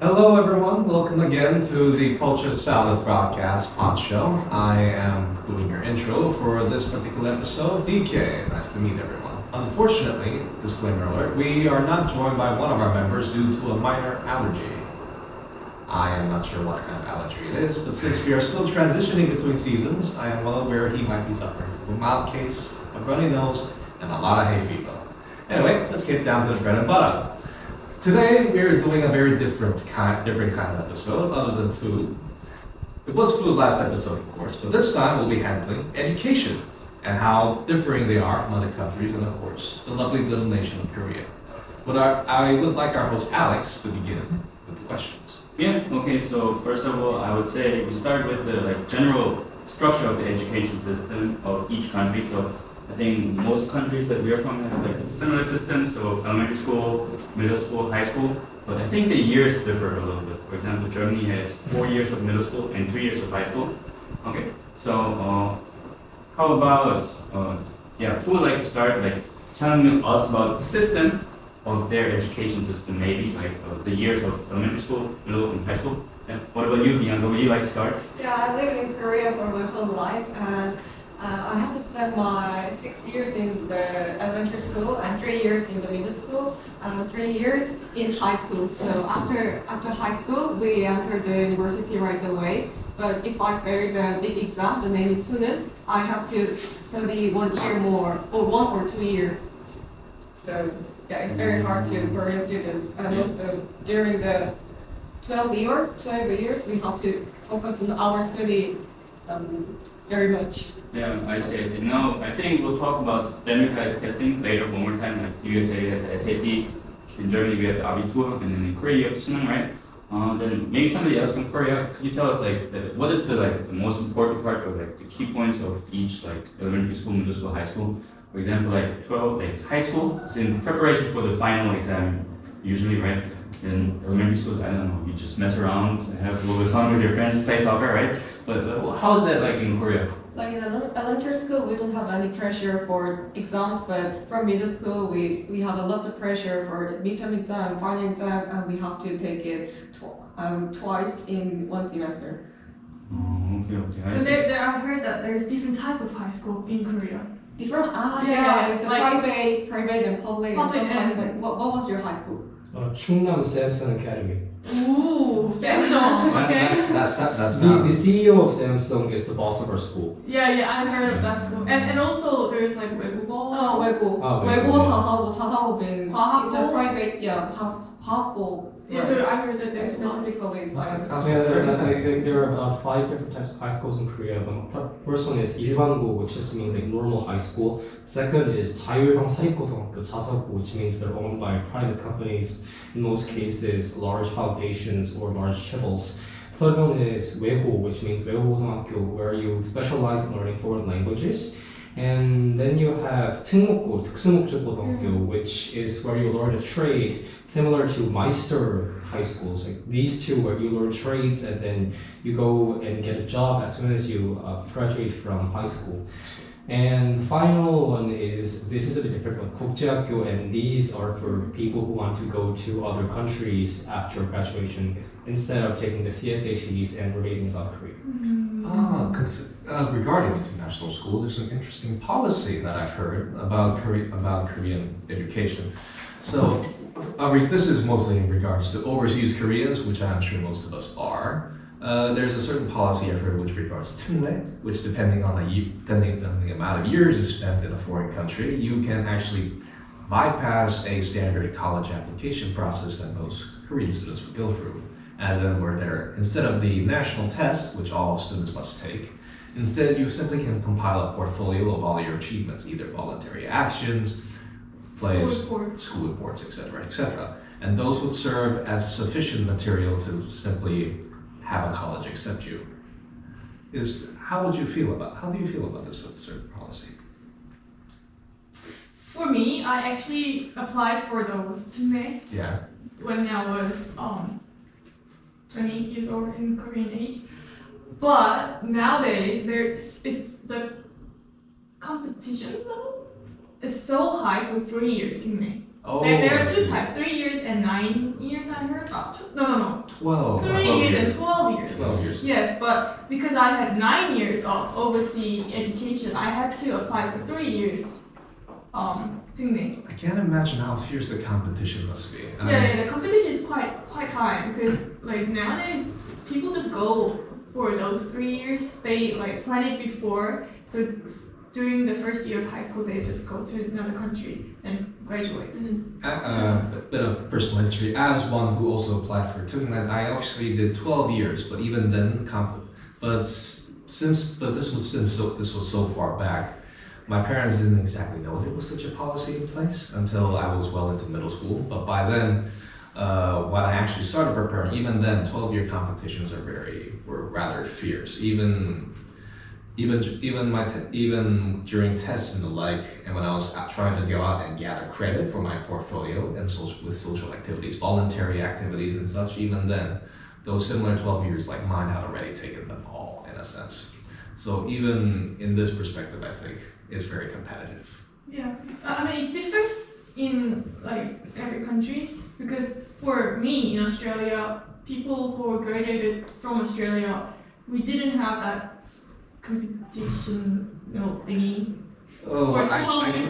Hello, everyone. Welcome again to the Culture Salad Broadcast Pod Show. I am doing your intro for this particular episode. DK, nice to meet everyone. Unfortunately, disclaimer alert, we are not joined by one of our members due to a minor allergy. I am not sure what kind of allergy it is, but since we are still transitioning between seasons, I am well aware he might be suffering from a mild case of runny nose and a lot of hay fever. Anyway, let's get down to the bread and butter. Today we're doing a very different kind of episode other than food. It was food last episode, of course, but this time we'll be handling education and how differing they are from other countries and of course the lovely little nation of Korea. But I would like our host Alex to begin with the questions. Yeah, okay, so first of all, I would say we start with the general structure of the education system of each country. So I think most countries that we are from have similar systems, so elementary school, middle school, high school, but I think the years differ a little bit. For example, Germany has 4 years of middle school and 3 years of high school. Okay, so how about, who would like to start telling us about the system of their education system, maybe the years of elementary school, middle, and high school? Yeah. What about you, Bianca? Would you like to start? Yeah, I live in Korea for my whole life, and I have to spend my 6 years in the elementary school and 3 years in the middle school, 3 years in high school. So after high school, we enter the university right away. But if I fail the big exam, the name is student, I have to study 1 year more, or 1 or 2 years. So yeah, it's very hard to Korean students. And also during the 12 years, we have to focus on our study very much. Yeah, I see. Now, I think we'll talk about standardized testing later one more time. Like USA has the SAT, in Germany we have the Abitur, and then in Korea you have the Sunang, right? Then maybe somebody else from Korea, could you tell us what is the most important part of the key points of each elementary school, middle school, high school? For example, 12, high school is in preparation for the final exam usually, right? In elementary school, I don't know, you just mess around and have a little bit of fun with your friends, play soccer, right? But how is that in Korea? Like in elementary school, we don't have any pressure for exams, but from middle school, we have a lot of pressure for the midterm exam, final exam, and we have to take it twice in 1 semester. Oh, okay. I But see. I heard that there's different type of high school in Korea. Different? Yeah, it's like- private and public. Public and sometimes, and- what was your high school? Chung Ang Samsung Academy. Ooh, Samsung. Okay. That's The CEO of Samsung is the boss of our school. Yeah, I've heard of that school. And also there's 외국어. Oh, 외고. 외고, 외고 자사고 means 과학고? it's a private, 과학고. Yeah, so I heard that there's Specifically, it's like. There are about 5 different types of high schools in Korea. The first one is 일반고, which just means normal high school. Second is 자율형 사립고등학교, 자사고, which means they're owned by private companies. In most cases, large foundations or large chapels. Third one is 외고, which means 외고고등학교, where you specialize in learning foreign languages. And then you have 특목고, 특수목적고등학교, which is where you learn a trade, similar to Meister high schools. Like these two, where you learn trades and then you go and get a job as soon as you graduate from high school. And the final one is, this is a bit different one, 국제학교, and these are for people who want to go to other countries after graduation instead of taking the CSATs and remaining in South Korea. Regarding international schools, there's an interesting policy that I've heard about Korean education. So, this is mostly in regards to overseas Koreans, which I'm sure most of us are. There's a certain policy I've heard which regards 특례, which depending on the amount of years you spent in a foreign country, you can actually bypass a standard college application process that most Korean students would go through. As in, where instead of the national test, which all students must take, instead you simply can compile a portfolio of all your achievements, either voluntary actions, plays, school reports, etc. And those would serve as sufficient material to simply have a college accept you. How do you feel about this sort of policy? For me, I actually applied for those 특례 Yeah. when I was 20 years old in Korean age. But nowadays the competition level is so high for 3 years 특례. Oh, There I are two see. types, 3 years and 9 years. I heard. No. 12. 3 12 years and 12 years. 12 years. Yes, but because I had 9 years of overseas education, I had to apply for 3 years. Thingy. I can't imagine how fierce the competition must be. Yeah, the competition is quite high because like nowadays people just go for those 3 years. They like plan it before, so during the first year of high school they just go to another country and graduate. A bit of personal history. As one who also applied for Tungnan, I actually did 12 years, but even then, this was so far back, my parents didn't exactly know there was such a policy in place until I was well into middle school. But by then, when I actually started preparing, even then, 12-year competitions were rather fierce. Even during tests and the like, and when I was trying to go out and gather credit for my portfolio and with social activities, voluntary activities and such, even then, those similar 12 years like mine had already taken them all in a sense. So even in this perspective, I think it's very competitive. Yeah, I mean it differs in like every countries because for me in Australia, people who graduated from Australia, we didn't have that competition, thingy. Oh,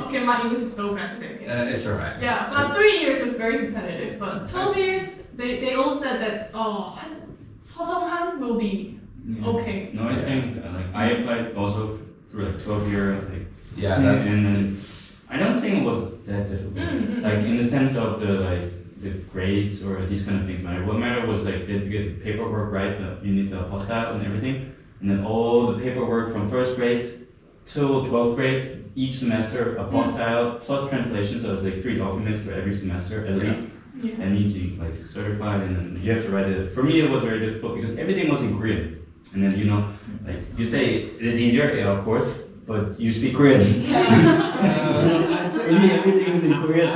Okay, my English is so bad today. Okay. It's alright. Yeah, but 3 years was very competitive. But 12 years, they all said that 서성한 will be okay. No, I think like I applied also through like 12-year like Yeah, thing, that, and then I don't think it was that difficult. Like in the sense of the grades or these kind of things matter. What mattered was like that you get the paperwork right, you need the apostille and everything, and then all the paperwork from first grade till 12th grade, each semester apostille plus translation. So it's like 3 documents for every semester at least. Yeah. And need to like certified, and then you have to write it. For me, it was very difficult because everything was in Korean, and then like you say it is easier, yeah, of course, but you speak Korean. For me, everything is in Korean. I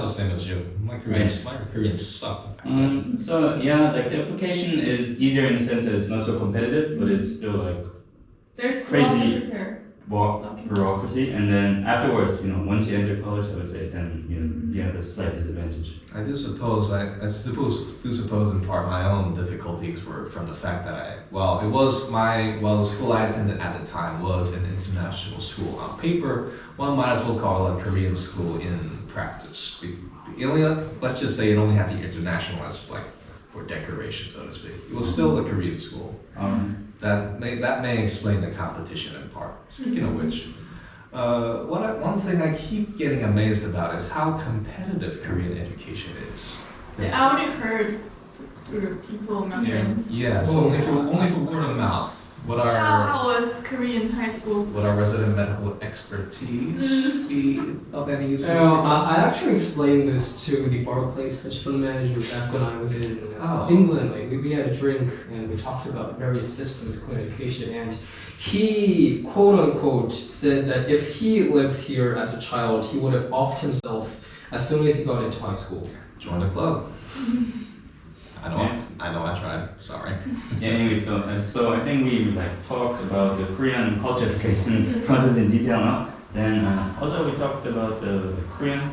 was the same as you. My Korean sucked. So yeah, like the application is easier in the sense that it's not so competitive, but it's still like There's Crazy. a lot to prepare. bureaucracy, and then afterwards, once you enter college, I would say then you have a slight disadvantage. I do suppose in part my own difficulties were from the fact that the school I attended at the time was an international school. On paper, one might as well call it a Korean school in practice. Let's just say it only had the international as like for decoration, so to speak. It was still a Korean school. That may explain the competition in part. Speaking of which, one thing I keep getting amazed about is how competitive Korean education is. I already heard through people, my friends. Yes, only for word of mouth. How was Korean high school? Would our resident medical expertise be of any use? I actually explained this to the Barclays hedge fund manager back when I was in England. Like we had a drink and we talked about various systems of education, and he quote unquote said that if he lived here as a child, he would have offed himself as soon as he got into high school. Join the club. I know I tried. Sorry. Yeah, anyway, so I think we talked about the Korean culture education process in detail now. Then also we talked about the Korean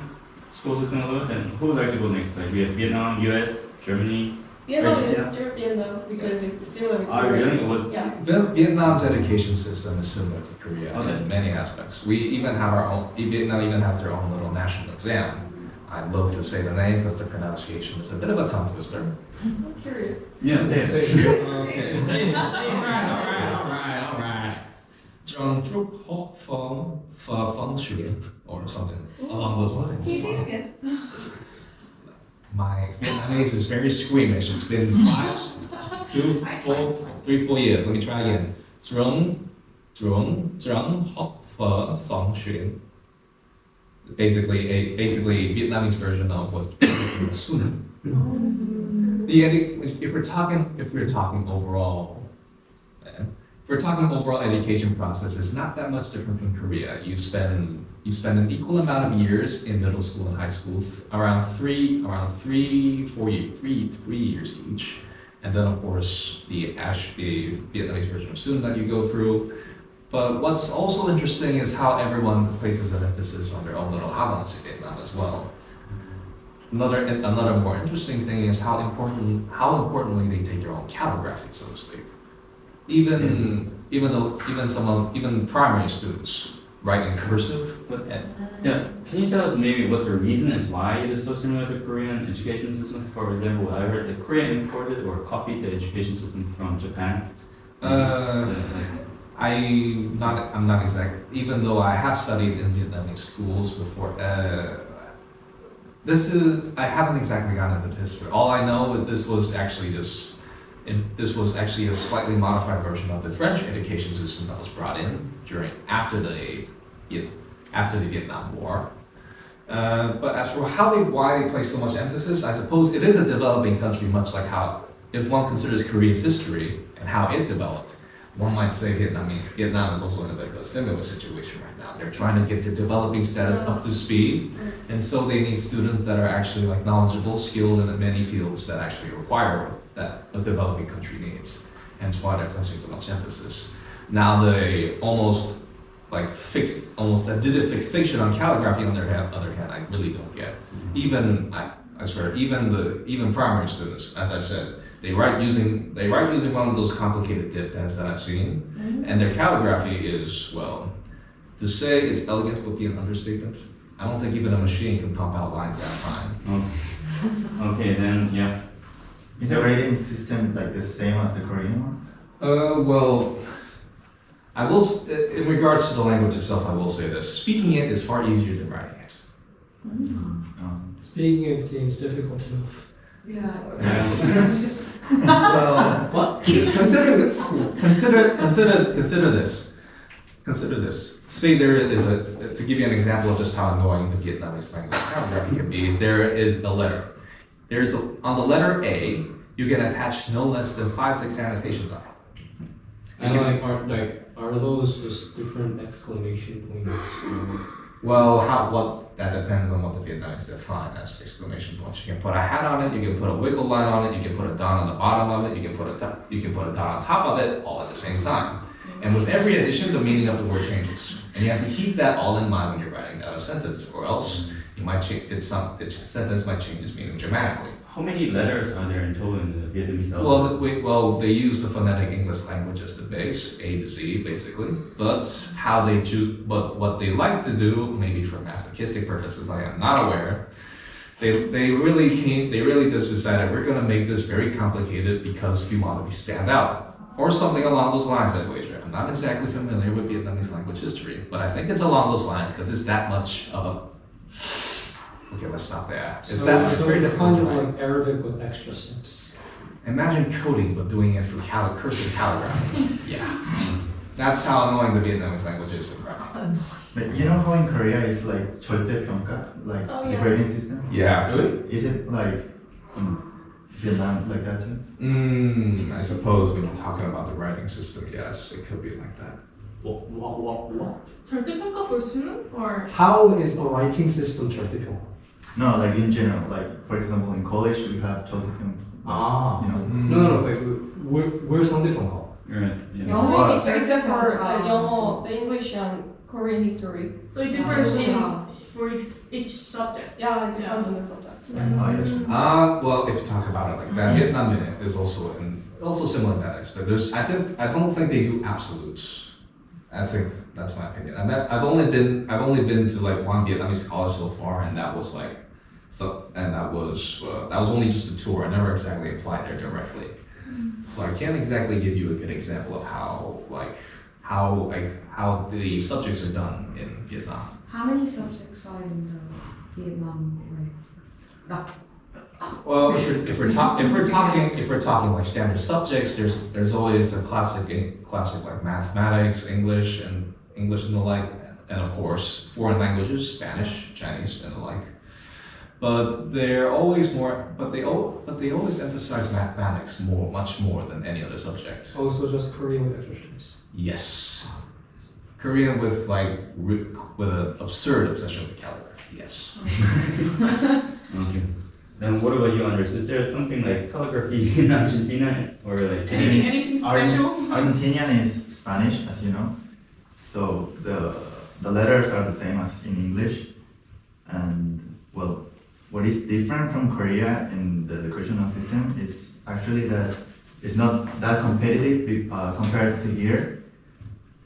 school system a little bit. And who would like to go next? Like we have Vietnam, US, Germany. Vietnam Argentina? is Vietnam because it's similar with Oh, Korea. really? It was. Yeah. Vietnam's education system is similar to Korea Okay. in many aspects. We even have our own. Vietnam even has their own little national exam. I love to say the name because the pronunciation is a bit of a tongue twister. I'm curious. Yeah, say it. Okay. All right. Chung Ang or something along those lines. Can you say it again? My Vietnamese is very squeamish. It's been 3, 4 years. Let me try again. Basically Vietnamese version of what Sun. If we're talking overall education process, it's not that much different from Korea. You spend an equal amount of years in middle school and high schools, around 3 years each, and then of course the Vietnamese version of student that you go through. But what's also interesting is how everyone places an emphasis on their own little hagans in Vietnam as well. Another more interesting thing is how importantly they take their own calligraphy, so to speak. Even primary students write in cursive. Yeah, can you tell us maybe what the reason is why it is so similar to Korean education system? For example, I heard that Korea imported or copied the education system from Japan. I'm not exact. Even though I have studied in Vietnamese schools before, I haven't exactly gotten into the history. All I know is this was actually a slightly modified version of the French education system that was brought in after the Vietnam War. But as for why they place so much emphasis, I suppose it is a developing country, much like how, if one considers Korea's history and how it developed, one might say Vietnam is also in a similar situation right now. They're trying to get their developing status up to speed, and so they need students that are actually like knowledgeable, skilled in many fields that actually require that a developing country needs. Hence why they're placing so much emphasis. Now they almost did a fixation on calligraphy. On their other hand, I really don't get. I swear, even primary students, as I've said, they write using one of those complicated dip pens that I've seen, and their calligraphy is, well, to say it's elegant would be an understatement. I don't think even a machine can pump out lines that fine. Okay, then yeah. Is the grading system like the same as the Korean one? Well, in regards to the language itself, I will say this: speaking it is far easier than writing it. Speaking it seems difficult enough. Yes. Well, what? Consider this. Say there is to give you an example of just how annoying the Vietnamese language calligraphy can be. There is a letter. On the letter A, you can attach no less than 5-6 annotations on it. And are those just different exclamation points? Well, that depends on what the Vietnamese define as exclamation points. You can put a hat on it, you can put a wiggle line on it, you can put a dot on the bottom of it, you can put a dot on top of it, all at the same time. And with every addition, the meaning of the word changes. And you have to keep that all in mind when you're writing out a sentence, or else you might the sentence might change its meaning dramatically. How many letters are there in total in the Vietnamese alphabet? Well, they use the phonetic English language as the base, A to Z, basically. But what they like to do, maybe for masochistic purposes, I am not aware. They really just decided we're going to make this very complicated because we want to stand out, or something along those lines. I wager. I'm not exactly familiar with Vietnamese language history, but I think it's along those lines because it's that much of a. Okay, let's stop there. It's kind of like Arabic with extra steps. Imagine coding, but doing it through cursive calligraphy. Yeah. That's how annoying the Vietnamese language is with writing. But you know how in Korea it's like 절대평가, like the grading system? Yeah. Really? Is it like in Vietnam like that too? I suppose when you're talking about the writing system, yes, it could be like that. What? 절대평가 for 수능 or? How is a writing system 절대평가? No, like in general, like for example in college we have 절대평가. You know. No, wait, where's 상대평가? Right. Yeah. 영어 except for 영어, the English and Korean history. So it differs for each subject. Yeah, it depends on the subject. Oh, yes. Well, if you talk about it like that, Vietnam is also similar in that aspect. I don't think they do absolutes. I think that's my opinion. And I've only been to like one Vietnamese college so far, and that was only just a tour. I never exactly applied there directly, so I can't exactly give you a good example of how the subjects are done in Vietnam. How many subjects are in the Vietnam like? Well, if we're talking like standard subjects, there's always a classic like mathematics, English and the like, and of course foreign languages, Spanish, Chinese, and the like. But they always emphasize mathematics much more than any other subject. Oh, so just Korean with extra steps. Yes, Korean with an absurd obsession with calligraphy. Yes. Okay. Then what about you, Andres? Is there something like calligraphy in Argentina or like Anything special? Argentinian is Spanish, as you know. So the letters are the same as in English, and well, what is different from Korea in the educational system is actually that it's not that competitive compared to here.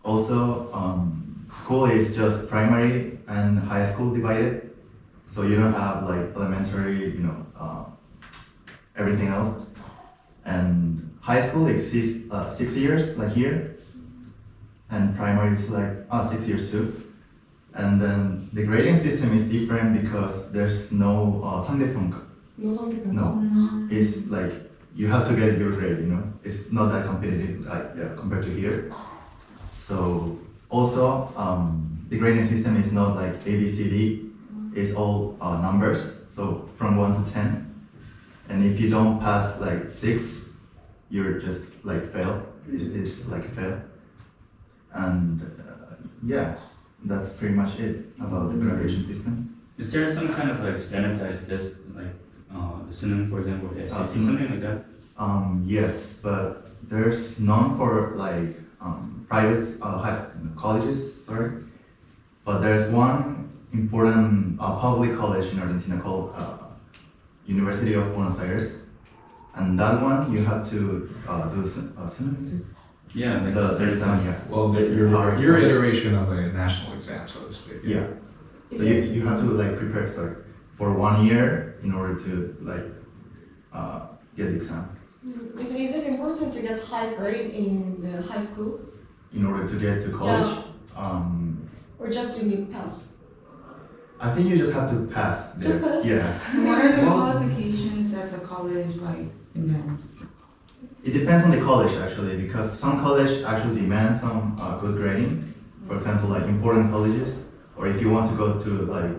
Also, school is just primary and high school divided, so you don't have like elementary, everything else. And high school exists 6 years, like here, and primary is like 6 years too. And then the grading system is different because there's no 상대평가. No 성적평가. No, it's like you have to get your grade. It's not that competitive compared to here. So also the grading system is not like A, B, C, D. It's all numbers. So from 1 to 10. And if you don't pass like 6, you're just like fail. It's like a fail. And yeah, that's pretty much it about the graduation system. Is there some kind of like standardized test, like the synonym, for example, the SAT, synonym? something like that? Yes, but there's none for like private colleges, sorry. But there's one important public college in Argentina called University of Buenos Aires. And that one you have to do synonym. Yeah, like The exam, yeah. Well, your iteration of a national exam, so to speak. Yeah. So you have to like prepare for 1 year in order to like get the exam. Is it important to get high grade in the high school? In order to get to college, Or just you need pass? I think you just have to pass. Just pass? Yeah. What are the Well- qualifications that the college like demand? It depends on the college actually, because some college actually demand some good grading. For example, like important colleges, or if you want to go to like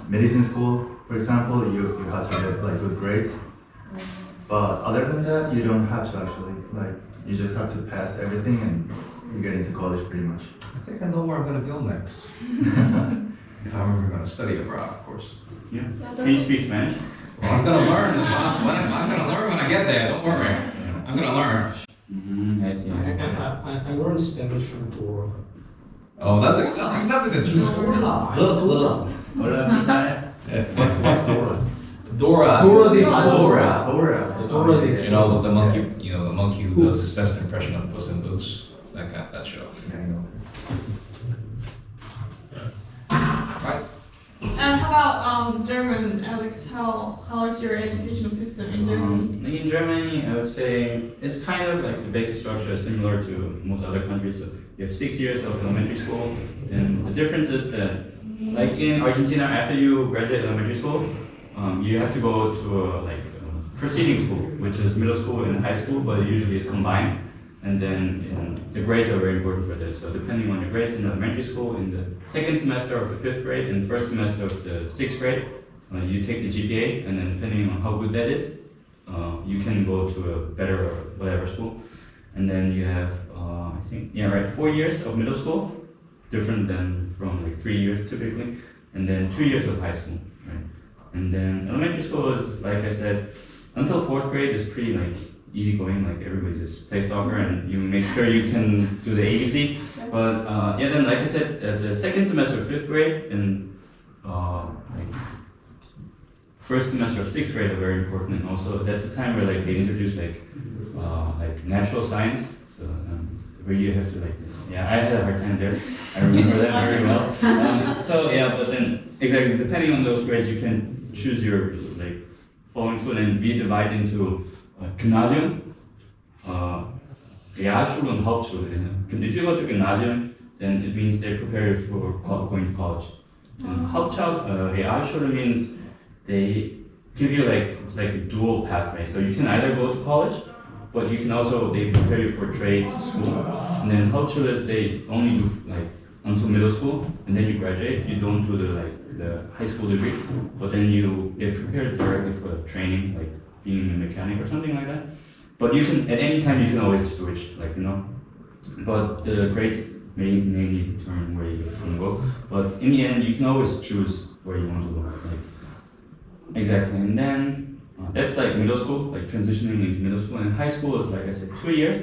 medicine school, for example, you have to get like good grades. But other than that, you don't have to actually. Like you just have to pass everything and you get into college pretty much. I think I know where I'm going to go next. If I'm ever going to study abroad, of course. Yeah. Yeah, Can you speak Spanish? Well, I'm going to learn. I'm going to learn when I get there. Don't worry. I'm going to learn. I see. I learned Spanish from Dora. Oh, that's a good choice. Little. Hola, Pita. What's Dora? Dora. Dora the Explorer. Dora. Dora the You Explorer. know, with the monkey. You know, the monkey who does his best impression of Puss in Boots. That show. Yeah, I know. Right. And how about German, Alex? How is your educational system in Germany? In Germany, I would say it's kind of like the basic structure is similar to most other countries. So you have 6 years of elementary school, and the difference is that, like in Argentina, after you graduate elementary school, you have to go to a proceeding school, which is middle school and high school, but it usually is combined. And then the grades are very important for this. So depending on your grades in elementary school, in the second semester of the 5th grade and first semester of the 6th grade, you take the GPA, and then depending on how good that is, you can go to a better or whatever school. And then you have, 4 years of middle school, different than from like 3 years typically, and then 2 years of high school, right? And then elementary school is, like I said, until 4th grade is pretty like easygoing, like everybody just plays soccer and you make sure you can do the ABC. But then like I said, the second semester of 5th grade and first semester of 6th grade are very important, and also that's the time where like they introduce like natural science, so where you have to I had a hard time there. I remember that very well. But then exactly depending on those grades, you can choose your following school and be divided into Gymnasium, Realschule and Hauptschule. And if you go to Gymnasium, then it means they prepare you for going to college. And Hauptschule, Realschule means they give you it's like a dual pathway. So you can either go to college, but you can also, they prepare you for trade school. And then Hauptschule is they only do until middle school, and then you graduate. You don't do the high school degree, but then you get prepared directly for training, like being a mechanic or something like that. But you can, at any time, you can always switch, But the grades mainly determine where you want to go. But in the end, you can always choose where you want to go. Exactly. And then that's middle school, transitioning into middle school. And high school is, like I said, 2 years.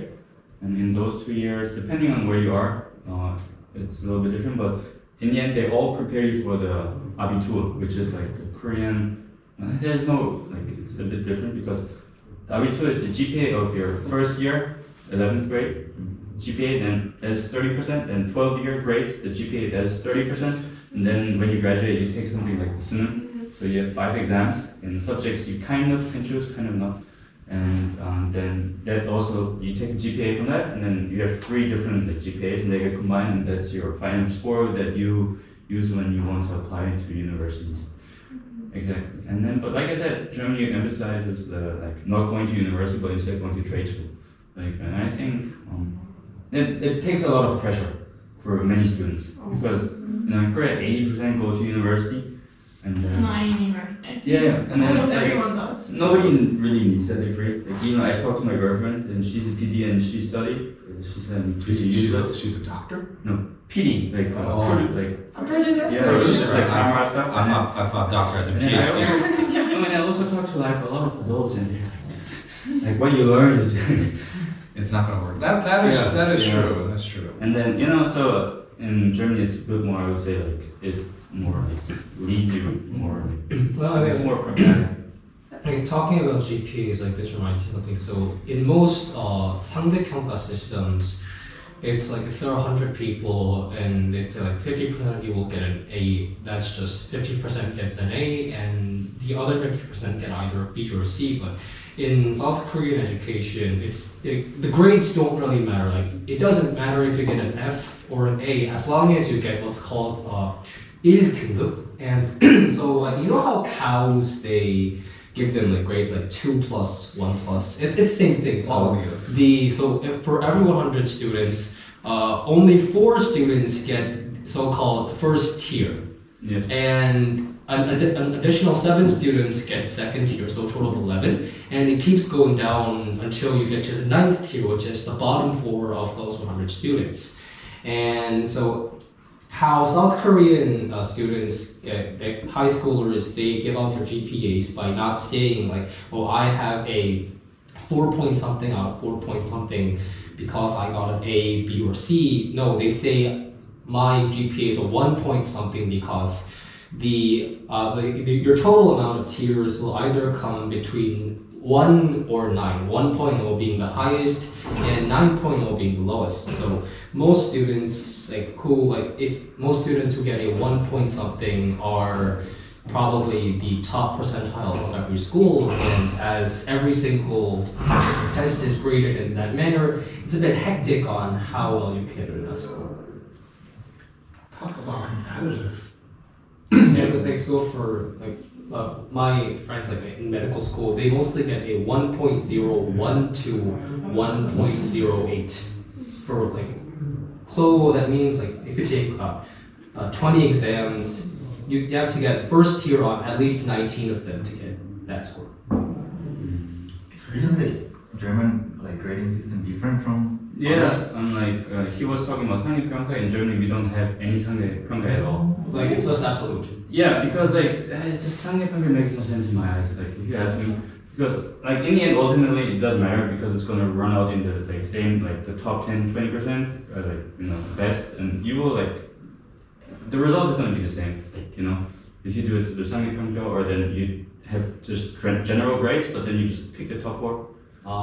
And in those 2 years, depending on where you are, it's a little bit different, but in the end, they all prepare you for the Abitur, which is like the Korean. There's no, like, it's a bit different because the Abitur is the GPA of your first year, 11th grade GPA, then that is 30%, then 12-year grades, the GPA that is 30%, and then when you graduate, you take something like the Sunim. So you have 5 exams in subjects you kind of can choose, kind of not. And then that also, you take a GPA from that, and then you have 3 different like, GPAs, and they get combined, and that's your final score that you use when you want to apply to universities. Exactly. And then, but like I said, Germany emphasizes the like not going to university, but instead going to trade school. Like, and I think it takes a lot of pressure for many students because in Korea, 80% go to university, and Not anymore. yeah, and then Almost like, everyone does. nobody really needs that degree. Like, you know, I talked to my girlfriend, and she's a PD, and she studied. She said She's a doctor? PD, like Oh. like A producer? yeah, Producer, it's just like right. camera stuff. I thought doctor as a And then I PhD. also, no, and I also talked to like a lot of adults, and they're like what you learn is, It's not gonna work. That is Yeah. true. That's true. and then you know, so in Germany it's a bit more. I would say like it more like leads you more. Like, Well, I it's mean, more pragmatic. like, talking about GPAs, like this reminds me of something. So in most 상대평가 systems, it's like if there are 100 people and it's like 50% of you will get an A, that's just 50% gets an A and the other 50% get either a B or a C. But in South Korean education, the grades don't really matter. Like it doesn't matter if you get an F or an A as long as you get what's called 1등급. And so like you know how cows they give them like grades like 2+, 1+. It's the same thing. So for every 100 students, only 4 students get so-called first tier, Yeah. and an additional 7 students get second tier, so a total of 11. And it keeps going down until you get to the 9th tier, which is the bottom 4 of those 100 students. And so how South Korean students, high schoolers, they give out their GPAs by not saying like, oh, I have a 4 point something out of 4 point something because I got an A, B, or C. No, they say my GPA is a 1 point something because your total amount of tiers will either come between 1 or 9, 1.0 being the highest and 9.0 being the lowest. So most students most students who get a 1 point something are probably the top percentile of every school, and as every single test is graded in that manner, it's a bit hectic on how well you can do in that school. Talk about competitive. Yeah, but they go for like my friends like in medical school, they mostly get a 1.01 to 1.08 for like. So that means like if you take 20 exams, you have to get first tier on at least 19 of them to get that score. Isn't the German like grading system different from Yes, I'm like he was talking about 상대평가. In Germany, we don't have any 상대평가 at all. Like it's just absolute. Yeah, because like this 상대평가 makes no sense in my eyes. Like if you ask me, because like in the end, ultimately it doesn't matter because it's gonna run out in the like same like the top 10, 20%, like you know best, and you will like the result is gonna be the same. You know, if you do it to the 상대평가, or then you have just general grades, but then you just pick the top 4.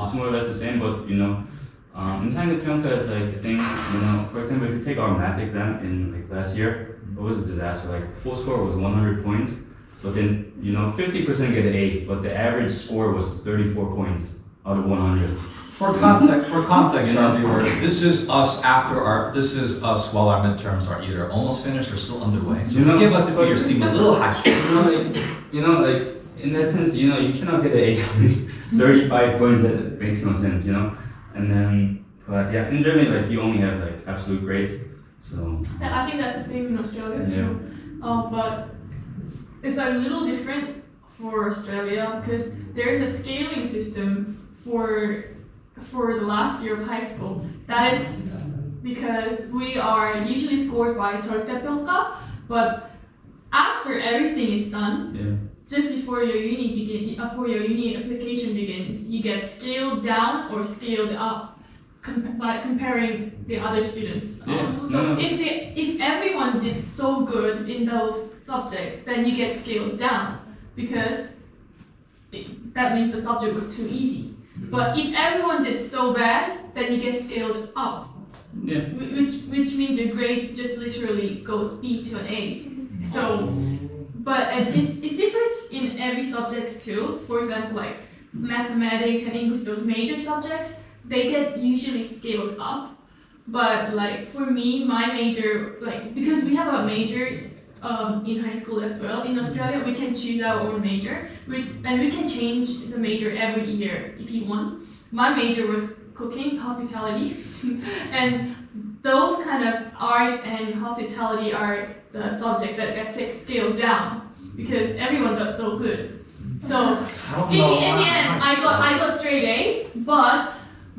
It's more or less the same, but you know. In 상대평가 is like I think you know, for example, if you take our math exam in like last year, it was a disaster. Like full score was 100 points, but then you know 50% get an A, but the average score was 34 points out of 100. For context, our viewers, this is us while our midterms are either almost finished or still underway. So give us if you seem a little high school. You know, like in that sense, you know, you cannot get an A. 35 points, that makes no sense, you know. And then, but yeah, in Germany, like you only have like absolute grades. So I think that's the same in Australia too. But it's a little different for Australia because there's a scaling system for the last year of high school. That is because we are usually scored by 절대평가, but after everything is done, just before your uni application begins, you get scaled down or scaled up by comparing the other students. Yeah. So No. if everyone did so good in those subjects, then you get scaled down because that means the subject was too easy. But if everyone did so bad, then you get scaled up. Yeah. Which means your grades just literally goes B to an A. So, but it differs in every subject too. For example, like mathematics and English, those major subjects, they get usually scaled up. But like for me, my major, like because we have a major in high school as well. In Australia, we can choose our own major, and we can change the major every year if you want. My major was cooking, hospitality, and those kind of arts and hospitality are the subjects that get scaled down because everyone does so good. So in the end, I got straight A, but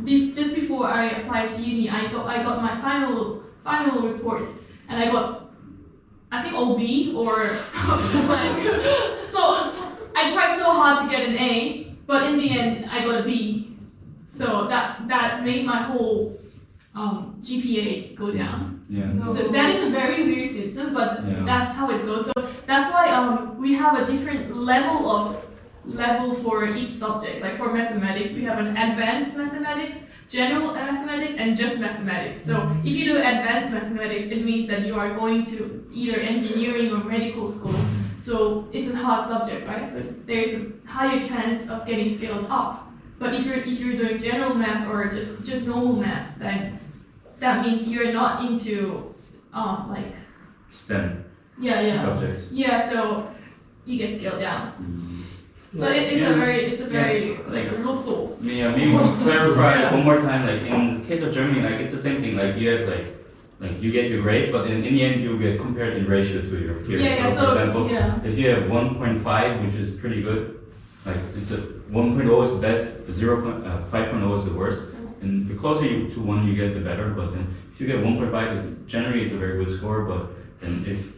just before I applied to uni, I got my final report, and I got, I think, OB or like, so I tried so hard to get an A, but in the end I got a B. So that made my whole GPA go down. Yeah. So that is a very weird system, but Yeah. that's how it goes. So that's why we have a different level for each subject. Like for mathematics, we have an advanced mathematics, general mathematics, and just mathematics. So if you do advanced mathematics, it means that you are going to either engineering or medical school. So it's a hard subject, right? So there's a higher chance of getting scaled up. But if you're doing general math or just normal math, then that means you're not into like STEM yeah subjects. yeah. So you get scaled down. So it's Yeah. a very like local. Yeah, maybe to clarify one more time, like in the case of Germany, like it's the same thing. Like you have like you get your grade, but then in the end you get compared in ratio to your peers. Yeah. So, So for example, yeah. if you have 1.5, which is pretty good, like it's a 1.0 is the best, 5.0 is the worst, and the closer you to 1 you get, the better. But then if you get 1.5, it generally is a very good score. But then if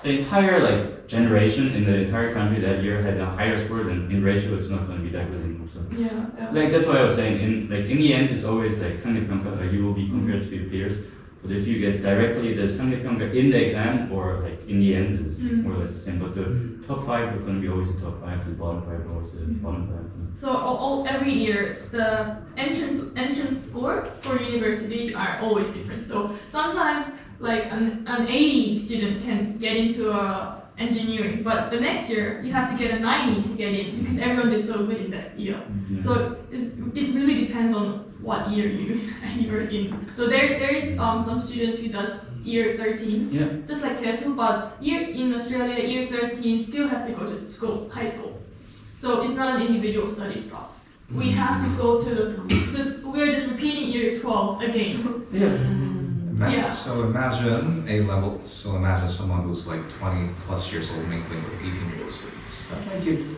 the entire like generation in the entire country that year had a higher score, then in ratio it's not going to be that good anymore. So. Yeah. Like that's why I was saying in the end it's always like 상대평가, like you will be compared to your peers. But if you get directly the 상대평가 in the exam or like in the end it's more or less the same. But the top 5 are going to be always the top 5, the bottom 5 are always the bottom 5. So every year the entrance score for university are always different. So sometimes like an 80 student can get into engineering, but the next year you have to get a 90 to get in because everyone did so good in that year. Yeah. So it really depends on what year you're in. So there's some students who does year 13, Yeah. just like Jesu, but in Australia year 13 still has to go to school, high school. So it's not an individual study stuff. We have to go to the school. We're just repeating year 12 again. Yeah. So imagine A level. So imagine someone who's like 20 plus years old mingling with 18-year-old students.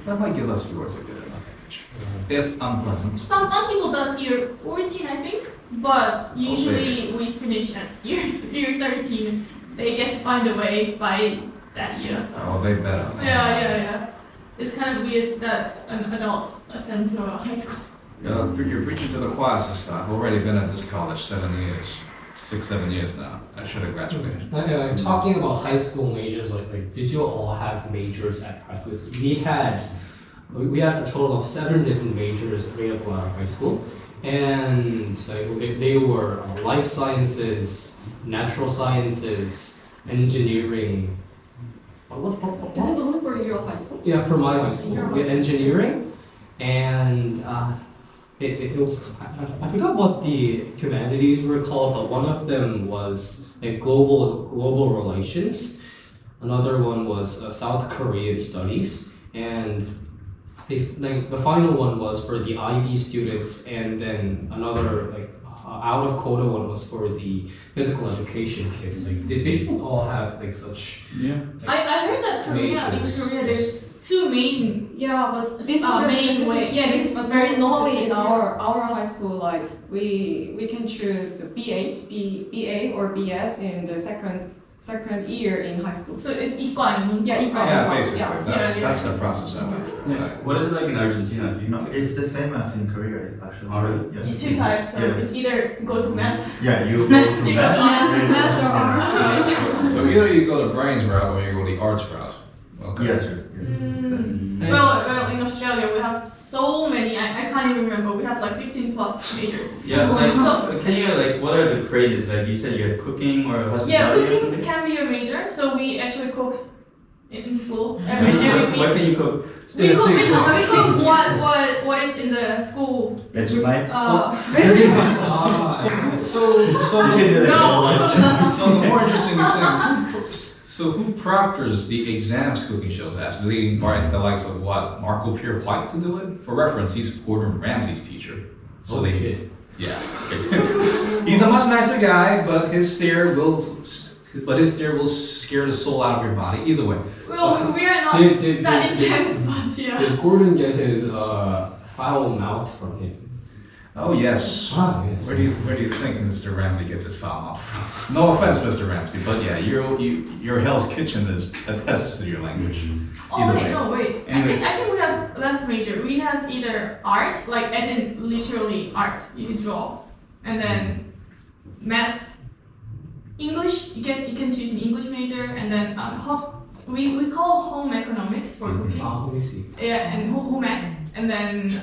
That might give us viewers a good enough image. If unpleasant. Some people does year 14, I think, but usually we finish at year 13. They get to find a way by that year. So. Oh, they better. Yeah. It's kind of weird that adults attend to a high school. You're preaching to the choir, sister. I've already been at this college 7 years. 6-7 years now. I should have graduated. Talking about high school majors, like did you all have majors at high school? So we had a total of 7 different majors available at our high school, and they were life sciences, natural sciences, engineering. Is it only for your high school? Yeah, for my high school, we had engineering, and it was, I forgot what the humanities were called, but one of them was like global relations. Another one was South Korean studies, and the final one was for the IB students, and then another out of quota one was for the physical education kids. Like did you all have like such? Yeah. I heard that in Korea there's 2 main Yeah, but this is very main specific. way. Yeah, this is But very normally in specific. our high school, like we can choose the BA or BS in the second year in high school. So it's 이과 아니면 Yeah, 이과. Yeah, basically. Yes. That's the process I went through. Yeah. What is it like in Argentina? Do you know? It's the same as in Korea, actually. Oh, really? Yeah. two types. So Yeah. it's either go to math. Yeah, you go to You go to math. Maths or art. So either you go the brains route or you go the arts route. Okay. Yeah, true. Yes. That's it. Well, in Australia we have so many. I can't even remember. We have like 15 plus majors. Yeah, like, So can you like, what are the crazes? Like you said, you had cooking or hospitality yeah, or cooking something? can be a major. So we actually cook in school What every week. can you cook? We cook what is in the school. Vegemite? So You can do that. No. So the more interesting thing, so who proctors the exams cooking shows at? Do they invite the likes of what, Marco Pierre White to do it? For reference, he's Gordon Ramsay's teacher. So they, shit. yeah. He's a much nicer guy, but his stare will scare the soul out of your body. Either way. Well, we are not Did that intense, but yeah. did Gordon get his foul mouth from him? Oh yes. Ah, yes. Where do you think Mr. Ramsay gets his foul mouth from? No offense, Mr. Ramsay, but yeah, your Hell's Kitchen attests to your language. Oh Either wait, way. no wait. Anyways. I think we have less major. We have either art, like as in literally art, you draw, and then math, English. You can choose an English major, and then we call home economics for cooking. Let me see. Yeah, and home ec, and then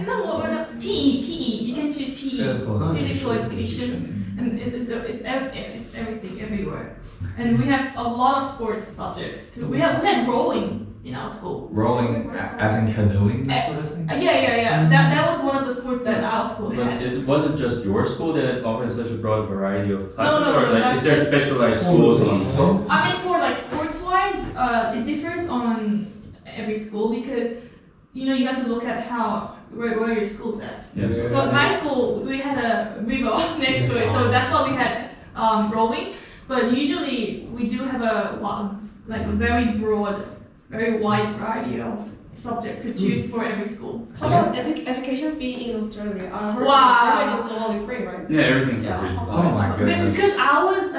what? PE. You can choose PE, physical education, and it's everything everywhere. And we have a lot of sports subjects too. We had rowing in our school. Rolling, as in canoeing, that sort of thing? Yeah. That was one of the sports that our school But had. was it just your school that offers such a broad variety of classes, No, or like that's is there just specialized schools on? So, I mean, for like sports wise, it differs on every school because you have to look at where your school's at. Yeah. But my school, we had a river next to it, so that's why we had rowing. But usually we do have a very broad, very wide variety of subjects to choose for every school. How about education fee in Australia? I heard Wow. Australia is totally free, right? Yeah, everything's Yeah. free. oh my goodness. Because I was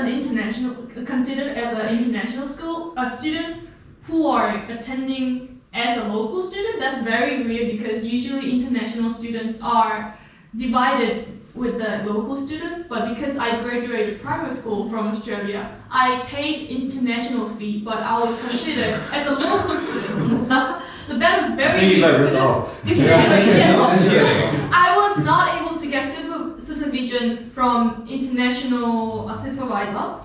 considered as an international school, a student who are attending as a local student, that's very weird because usually international students are divided with the local students, but because I graduated primary school from Australia, I paid international fee, but I was considered as a local student. But that was very Maybe weird. by ripped off. Yes, I was not able to get supervision from international supervisor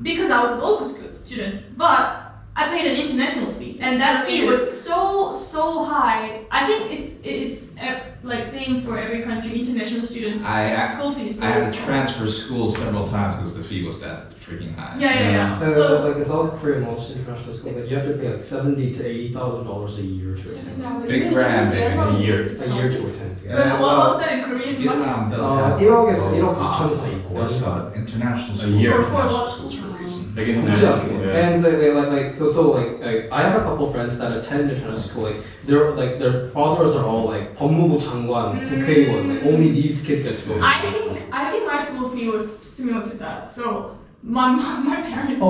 because I was a local student, but I paid an international fee, and that fee was so high. I think it's like same for every country. International students, school fees. I had to transfer schools several times because the fee was that freaking high. Yeah. So Like in South Korea, most international schools, like you have to pay like $70,000 to $80,000 a year to attend. Big brand, baby, a year. A year to attend. Yeah, what well, was that in Korean? Vietnam does Uh, have 1억에서 low 1억 costs, 2천 of course, but international schools year. are For international what? schools for a reason. Like international. Exactly. Yeah. And I have a couple friends that attend international school. Like their fathers are all like 법무부 장관, 국회의원. Like only these kids get to go. I think my school fee was similar to that. So my parents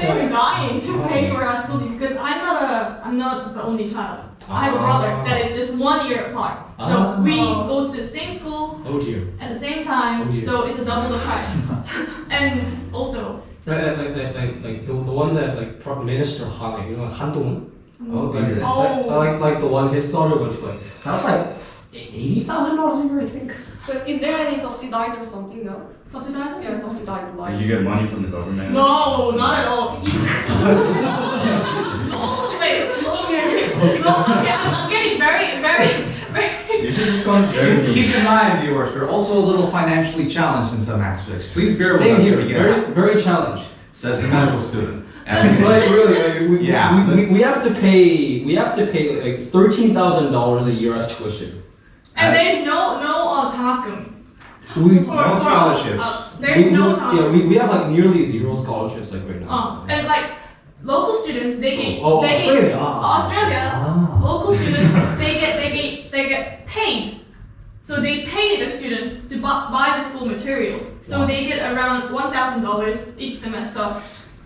they were dying to pay for our school fee because I'm not the only child. I have a brother that is just 1 year apart. So we go to the same school Oh dear. at the same time. Oh dear. So it's a double the price. And also Like the one that like Prime Minister Han, 한동훈. Oh dear. Like the one his daughter went to like. That was like $80,000 a year, I think. But is there any subsidized or something? No. subsidizing? Yeah, subsidized Like like. you get money from the government. No, not at all. Oh, wait. No, I'm getting very. You should just go to Germany. Keep in mind, viewers, we're also a little financially challenged in some aspects. Please bear with Same us here. when we get out, Very challenged. says the medical student. Like And really, like, Yeah. we have to pay like $13,000 a year as tuition. And there's no 장학금. We No scholarships. us. There's no 장학금. we have like nearly zero scholarships like right now. And like local students, they get Australia. Australia. Local students, they get paid So they pay the students to buy the school materials. So they get around $1,000 each semester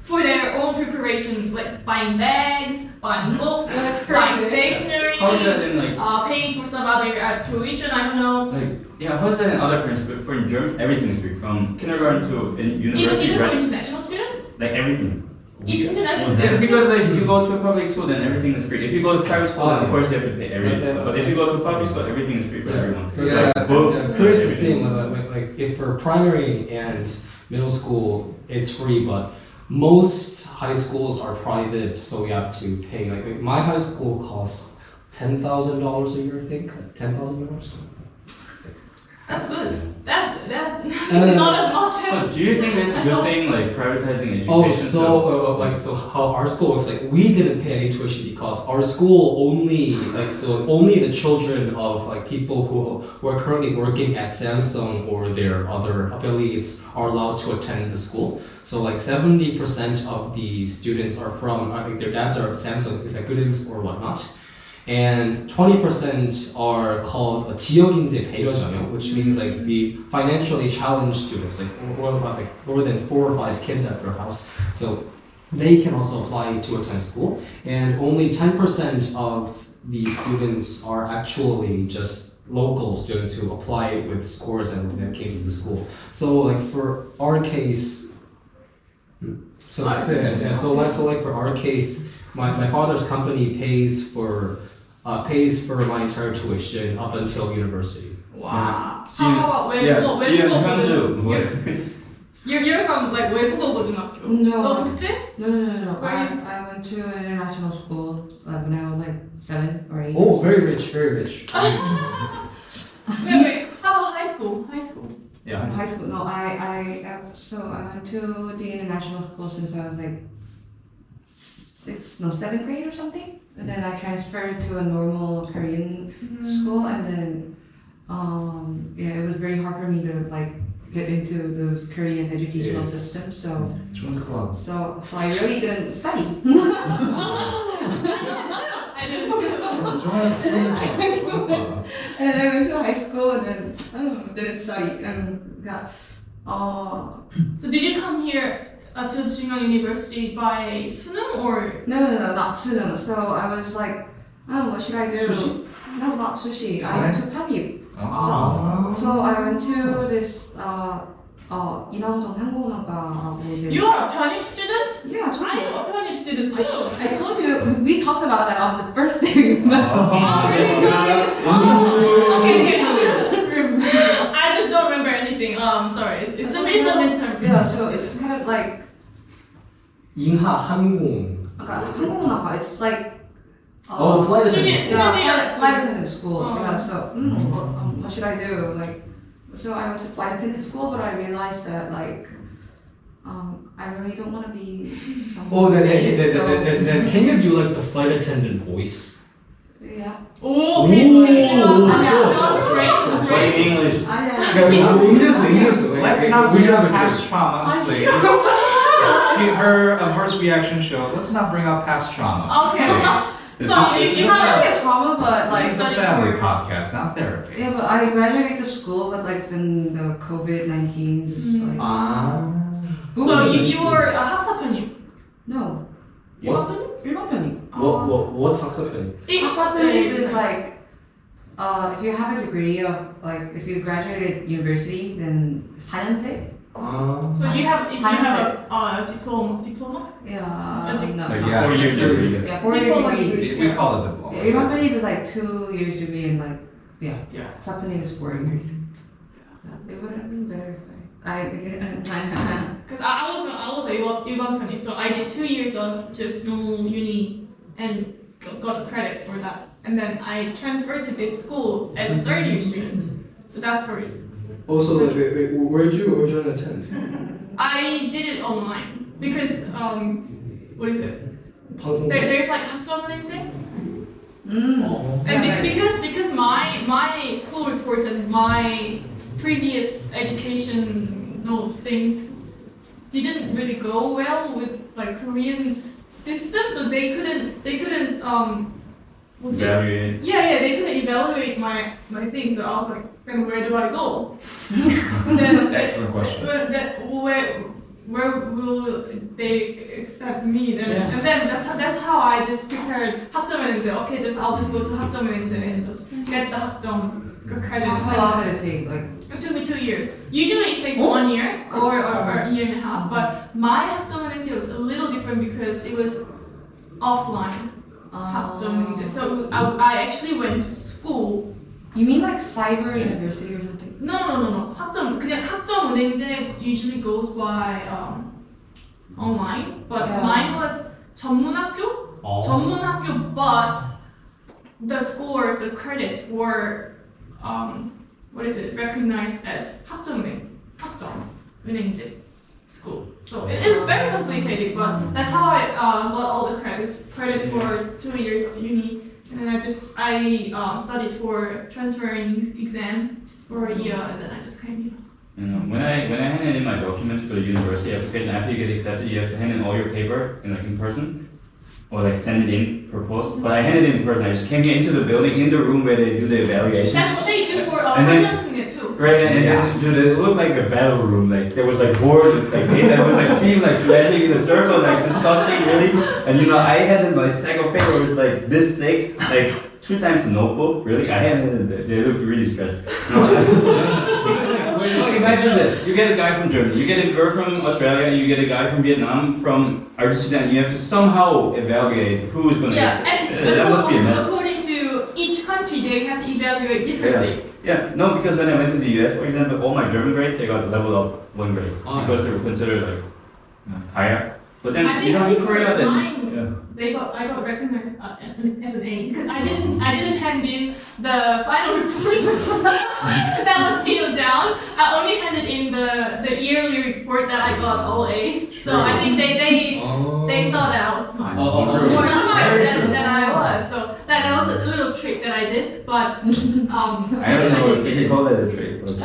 for their own preparation, like buying bags, buying books, buying stationery, How is that in like, paying for some other tuition, I don't know. like, yeah, how is that in other countries? But for in Germany, everything is free, from kindergarten to university, Even for right? international students? Like everything. International Yeah, students? because like you go to a public school, then everything is free. If you go to private school, then of course you have to pay everything. But if you go to public school, everything is free for everyone. Yeah. Like books, Here's the everything. same. Like if for primary and middle school, it's free, but most high schools are private, so you have to pay. Like my high school costs $10,000 a year, I think. $10,000. That's good. That's Uh, not as much as. But do you think it's a good thing, like privatizing education? Oh, so how our school works? Like we didn't pay any tuition because our school only the children of like people who are currently working at Samsung or their other affiliates are allowed to attend the school. So like 70% of the students are from like their dads are Samsung executives or whatnot. And 20% are called 지역인재 배려전형, which means like the financially challenged students, like more than 4 or 5 kids at their house. So they can also apply to attend school. And only 10% of the students are actually just local students who applied with scores and then came to the school. So like for our case, so for our case, my father's company pays for my entire tuition up until university. Wow. 지금- How about 외국어? 지금 외국어 현주 고등- 뭐 You're from like 외국어 고등학교. No. 국제? No. Where I went to an international school when I was like 7 or 8. Oh, very rich, very rich. Wait. How about high school? High school. Yeah. High school. No, I went to the international school since I was like 7th grade or something. And then I transferred to a normal Korean school, and then it was very hard for me to like get into those Korean educational Yes. systems. So Join the club. I really didn't study. I didn't too. Join the club. And then I went to high school, and then I don't know, didn't study and got So did you come here to Chung Ang University by 수능 or? No, not suno. So I was like, oh, what should I do? Sushi? No, not sushi. I went to 편입. Oh. So I went to this 이남정 항공학과라고 이제. You are a 편입 student? Yeah, I am a 편입 student too. I told you we talked about that on the first day we met. I just don't remember anything. I'm sorry. It's a midterm. Yeah, so it's kind of like 인하 항공. 항공학과. It's like. Oh, flight attendant. Student. Flight attendant school. Oh. Yeah, so what should I do? Like, so I went to flight attendant school, but I realized that like, I really don't want to be. Oh, someone then big, so- can you do like the flight attendant voice? Yeah. Oh, Ooh. French English. 음료수. Let's not bring up past traumas, please. Her averse reaction shows. Let's not bring up past traumas. Okay. please. This So is- you It's not have really a trauma, but This is like. the family podcast, not therapy. Yeah, but I graduated to school, but like then the COVID-19 just like. So you were a 학사 편입. No. What? 일반 편입. What's 학사 편입? 학사 편입 is like, if you have a degree of like, if you graduated university, then 4년제. So you have a diploma? Yeah. Magic. No. Like, no. yeah, 4-year degree. Yeah, 4-year Diploma degree. degree. We call it diploma. Yeah, 일반 편입 is like 2 years degree, and like Yeah. 학사 편입 is 4 years. Yeah, it would have been better if I. Because I was a 일반 편입, so I did 2 years of just normal uni and got credits for that. And then I transferred to this school as a 3rd-year student. So that's for it. Also, where'd you attend? I did it online because what is it? There's like 학점은행제. And Yeah, because my school reports and my previous education things didn't really go well with like Korean system, so they couldn't 뭐지? Evaluate. Yeah, they couldn't evaluate my thing, so I was like, then where do I go? Then Excellent question. where will they accept me? Then Yeah. and then that's how I just prepared 학점은행제. Okay, I'll just go to 학점은행제 and just get the 학점 credits. How long did it take? Like, It took me 2 years. Usually it takes 1 year or a year and a half, but my 학점은행제 was a little different because it was offline 학점은행제. So I actually went to school. you mean like cyber university or something? No. 그냥 학점은행제 usually goes by online, but Yeah. mine was 전문학교. 전문학교, but the scores, the credits were recognized as 학점은행제 school. So it was very complicated, but that's how I got all the credits for 2 years of uni. And then I studied for transferring exam for a year, and then I just came here. You know, when I handed in my documents for the university application, after you get accepted, you have to hand in all your paper in person, or like send it in per post. But I handed it in person. I just came here into the building, in the room where they do the evaluations. That's what they do for And then- freelancing too. Right, and then dude, it looked like a battle room. Like there was like boards with like eight, there was like team like standing in a circle, like disgusting, really. And you know, I had in my stack of paper was like this thick, like 2 times a notebook. Really, I had it. They looked really stressed. Look, imagine this: you get a guy from Germany, you get a girl from Australia, you get a guy from Vietnam, from Argentina. And you have to somehow evaluate who's going to Yeah, get. and That must be a mess. according to each country, they have to evaluate differently. Yeah, no, because when I went to the US, for example, all my German grades, they got leveled up 1 grade because they were considered like higher. But then, I you know, in Korea, then mine, I got recognized as an A because I didn't hand in the final report that was scaled down. I only handed in the yearly report that I got all A's. So I think they thought that I was smart. More smart than I was. So that was a little trick that I did, but I don't know if you can call that a trick. But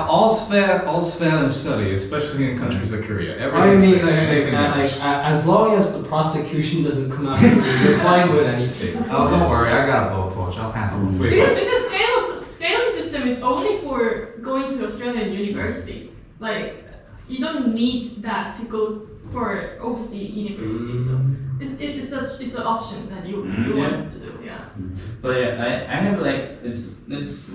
All's fair in study, especially in countries like Korea. I mean, anything else. as long as the prosecution doesn't come after you, you're fine with anything. Oh, don't worry, I got a blowtorch. I'll handle it. Wait, Because scaling system is only for going to Australian university. Like you don't need that to go for overseas university. So it's the option that you want to do. Yeah. But yeah, I have like it's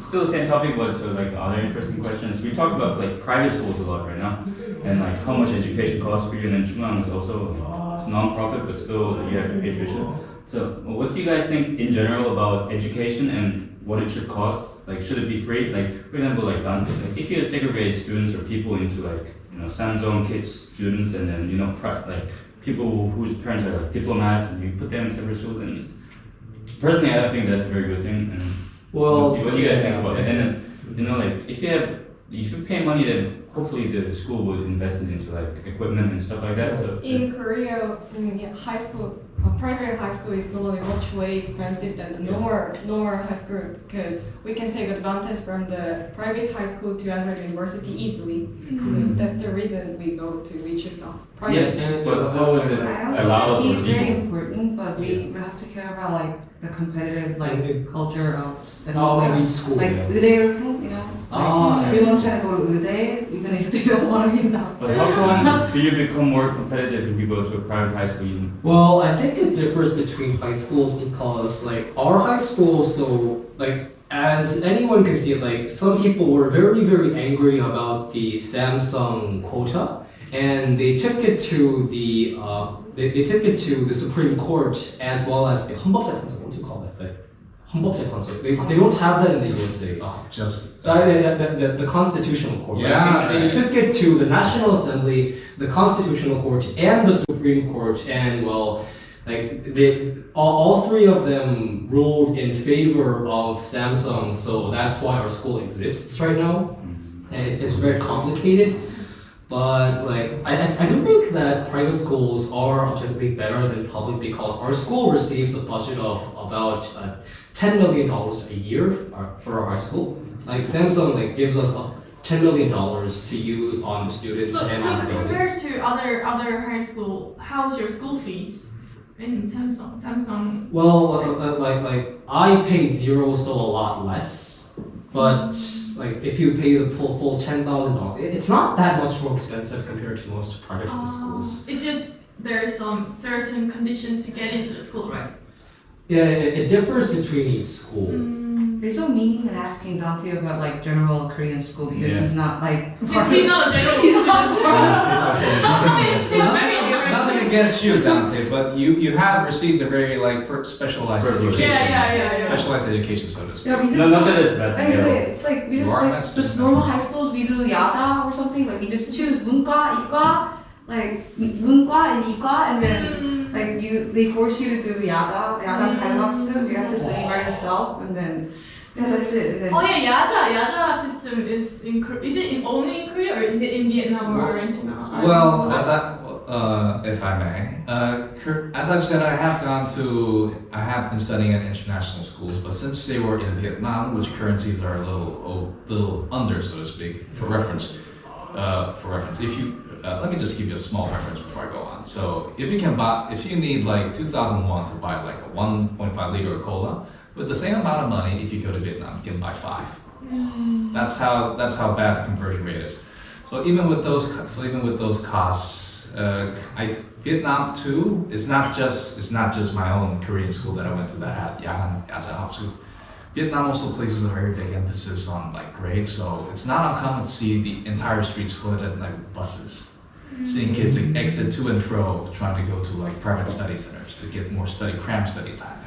still the same topic, but like other interesting questions. We talk about like private schools a lot right now, and like how much education costs for you. And then Chung Ang is also it's non-profit, but still you have to pay tuition. So what do you guys think in general about education and what it should cost? Like should it be free? Like for example, like Dante, like if you segregate students or people into like Samsung kids students and then like people whose parents are like diplomats and you put them in separate schools, and personally I don't think that's a very good thing. And Well, what do you guys think about it? And then like if you pay money, then hopefully the school would invest it into like equipment and stuff like that. So In Korea, high school, private high school is normally much way expensive than the normal high school because we can take advantage from the private high school to enter the university easily. So that's the reason we choose a private. and but how was it I don't allowed think for fees very people? important, but we have to care about like the competitive culture of studying. maybe school. Like 의대, everyone's trying to go to 의대, even if they don't want to be that. But how come do you become more competitive if you go to a private high school? Well, I think it differs between high schools because, like, our high school, so, like, as anyone can see, like, some people were very, very angry about the Samsung quota, and they took it to the, they took it to the Supreme Court as well as the 헌법재판소. What do you call that? The 헌법재판소. They don't have that in the USA. just The Constitutional Court. Yeah. Right? They took it to the National Assembly, the Constitutional Court, and the Supreme Court, and well, like all 3 of them ruled in favor of Samsung. So that's why our school exists right now. And it's very complicated. But like, I do think that private schools are objectively better than public because our school receives a budget of about $10 million a year for our high school. Like Samsung like gives us $10 million to use on the students So and on the compared buildings. to other high school, how's your school fees? in Samsung. Well, like I paid zero, so a lot less. But like if you pay the full $10,000, it's not that much more expensive compared to most private schools. It's just there's some certain condition to get into the school, right? Yeah, it differs between each school. There's no meaning in asking Dante about like general Korean school because Yeah. he's not like. He's not a general He's not student. He's very Nothing different. against you, Dante, but you have received a very like specialized Privilege. education. Yeah. Specialized education, so to speak. Yeah, we just No, not that it's bad. like, Yeah. like we You just are like meant to just do normal that. high schools we do yaja or something like we just choose 문과, 이과, like 문과 and 이과 and then like they force you to do 야간 자율학습. You have to study by yourself and then that's it. And then, Oh yeah, Yaja system is in is it only in Korea or is it in Vietnam or Argentina? Well, if I may, as I've said, I have been studying at international schools, but since they were in Vietnam, which currencies are a little under, so to speak, for reference, if you let me just give you a small reference before I go on. So if you need like 2,001 to buy like a 1.5 liter of cola, with the same amount of money, if you go to Vietnam, you can buy 5. That's how bad the conversion rate is. So even with those costs, Vietnam too. It's not just my own Korean school that I went to that had 야자 합숙. Vietnam also places a very big emphasis on like grades, so it's not uncommon to see the entire streets flooded like buses. Seeing kids exit to and fro, trying to go to like private study centers to get more cram study time.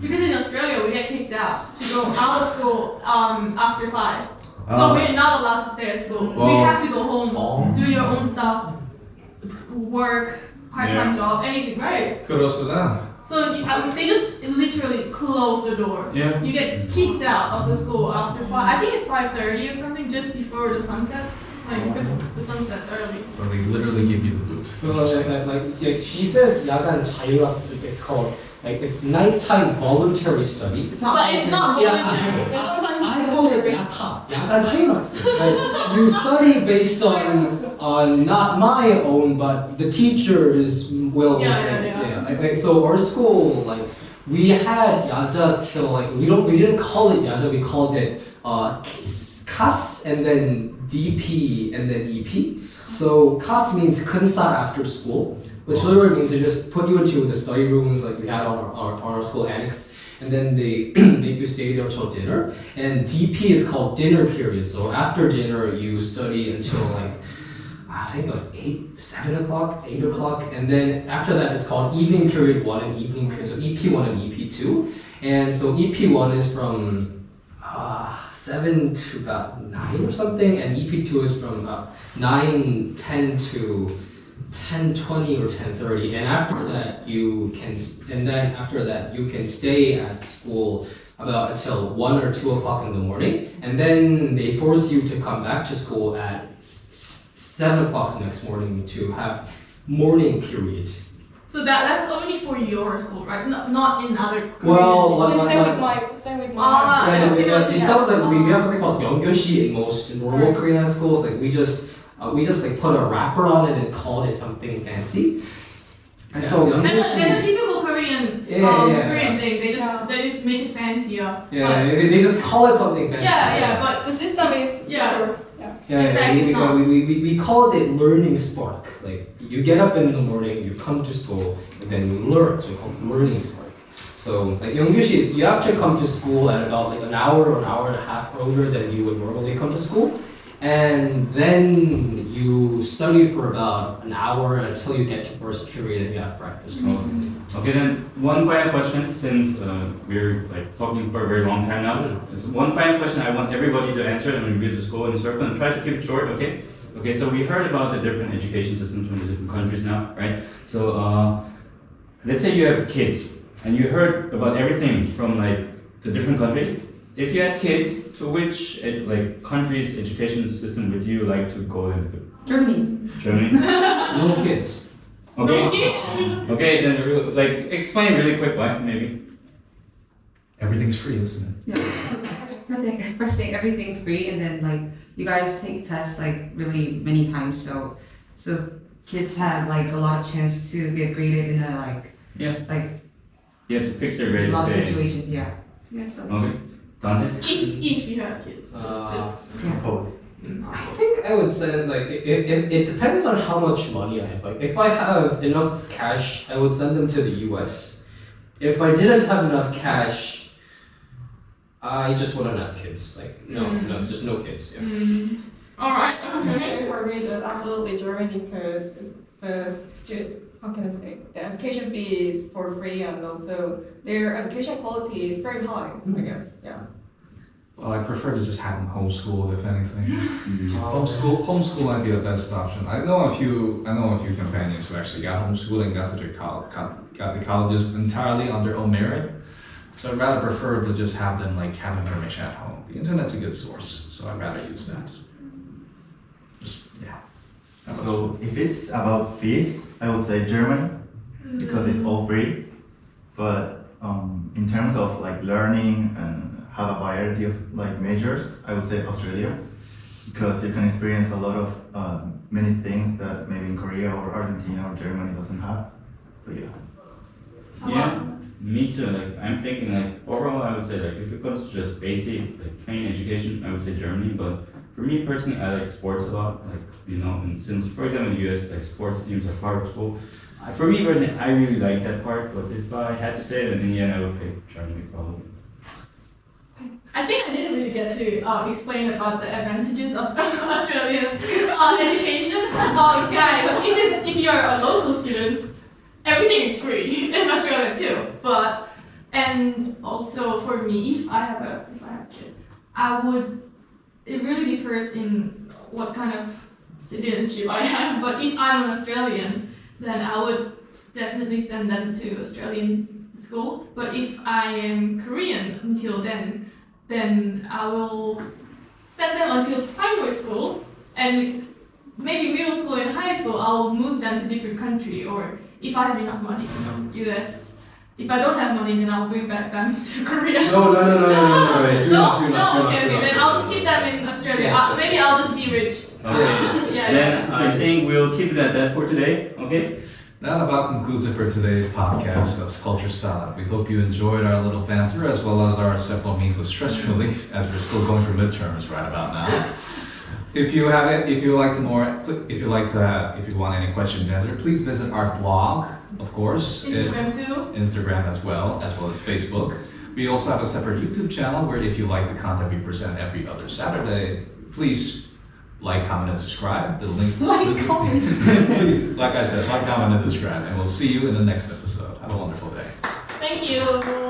Because in Australia we get kicked out to go out of school after 5. So we're not allowed to stay at school. We Well- have to go home, do your own stuff, work, part-time job, anything, right? Kudos to them. So they just literally close the door. Yeah. You get kicked out of the school after 5. I think it's 5:30 or something, just before the sunset. Like because the sunset's early. So they literally give you the boot. Yeah, she says 야간 자율학습. It's called like it's nighttime voluntary study. it's not. But it's not Yeah. voluntary. I call it 야간 자율학습. Like you study based on not my own, but the teachers will Yeah, say. yeah. Like, so our school like we had 야자 till like we didn't call it 야자. We called it CAS and then DP and then EP. So CAS means Kunsa after school, which literally means they just put you into the study rooms like we had on our school annex, and then they make you stay there until dinner. And DP is called dinner period. So after dinner you study until like I think it was 7 o'clock, 8 o'clock, and then after that it's called evening period 1 and evening period. So EP1 and EP2, and so EP1 is from 7 to about 9 or something, and EP2 is from 9:10 to 10:20 or 10:30, and after that you can stay at school about until 1 or 2 o'clock in the morning, and then they force you to come back to school at 7 o'clock the next morning to have morning period. So that's only for your school, right? Not in other. Well, Same with my Ah, husband. it's a similar because system. like we have something called Yeongyoshi in most normal Korean schools. Like we just like put a wrapper on it and call it something fancy. And so That's a Yeongyoshi, typical Korean Yeah. Korean thing. They just make it fancier. yeah, they just call it something fancy. But The system is Yeah. Yeah, fact, it's not. we call it learning spark. Like you get up in the morning, you come to school, and then you learn. So we call it learning spark. So like Yeonggyushi is you have to come to school at about like an hour or an hour and a half earlier than you would normally come to school, and then you study for about an hour until you get to first period and you have breakfast. or something. Okay, then one final question, since we're like talking for a very long time now. It's one final question I want everybody to answer, and we'll just go in a circle and try to keep it short, okay? Okay, so we heard about the different education systems from the different countries now, right? So let's say you have kids, and you heard about everything from like the different countries. If you had kids, to which like country's education system would you like to go into? Germany. Germany? No kids. Okay. No kids? Okay, then like explain really quick why, maybe. Everything's free, isn't it? First thing, everything's free, and then like you guys take tests like really many times, so kids have like a lot of chance to get graded in a like Yeah. Like You have to fix their a grades. lot of situations, yeah. Yeah, so Okay. Dante? If you have kids, just Suppose. I think I would send like it depends on how much money I have. Like if I have enough cash, I would send them to the US. If I didn't have enough cash, I just wouldn't have kids. Like no, just no kids. Yeah. all right. Okay. For me, just absolutely Germany because how can I say, the education fee is for free and also their education quality is very high, I guess, yeah. Well, I prefer to just have them homeschooled, if anything. Homeschool might be the best option. I know a few companions who actually got homeschooled and got to colleges entirely on their own merit. So I'd rather prefer to just have them like have information at home. The internet's a good source, so I'd rather use that. Just yeah. So if it's about fees, I would say Germany because it's all free. But in terms of like learning and have a variety of like majors, I would say Australia because you can experience a lot of many things that maybe in Korea or Argentina or Germany doesn't have. So yeah. Yeah, me too. Like I'm thinking like overall I would say like if it comes to just basic like plain education, I would say Germany. But for me personally, I like sports a lot. Like and since for example in the US like sports teams are part of school. For me personally, I really like that part. But if I had to say it, in the end I would pick Germany probably. I think I didn't really get to explain about the advantages of Australian education. Guys, if you're a local student, everything is free in Australia too. And also for me, if I have a kid, it really differs in what kind of citizenship I have. But if I'm an Australian, then I would definitely send them to Australian school. But if I am Korean until then I will send them until primary school, and maybe middle school and high school I will move them to different country, or if I have enough money, US. If I don't have money, then I'll bring back them to Korea. No. Do not. Okay, then I'll just keep them in Australia. Yes. Maybe I'll just be rich. Okay. Yeah. Then I think we'll keep it at that for today. Okay. That about concludes it for today's podcast of Culture Salad. We hope you enjoyed our little banter as well as our several means of stress relief as we're still going through midterms right about now. If you want any questions answered, please visit our blog, of course. Instagram too. Instagram as well as Facebook. We also have a separate YouTube channel where if you like the content we present every other Saturday, please like, comment, and subscribe. The link. Please, like I said, like, comment, and subscribe. And we'll see you in the next episode. Have a wonderful day. Thank you.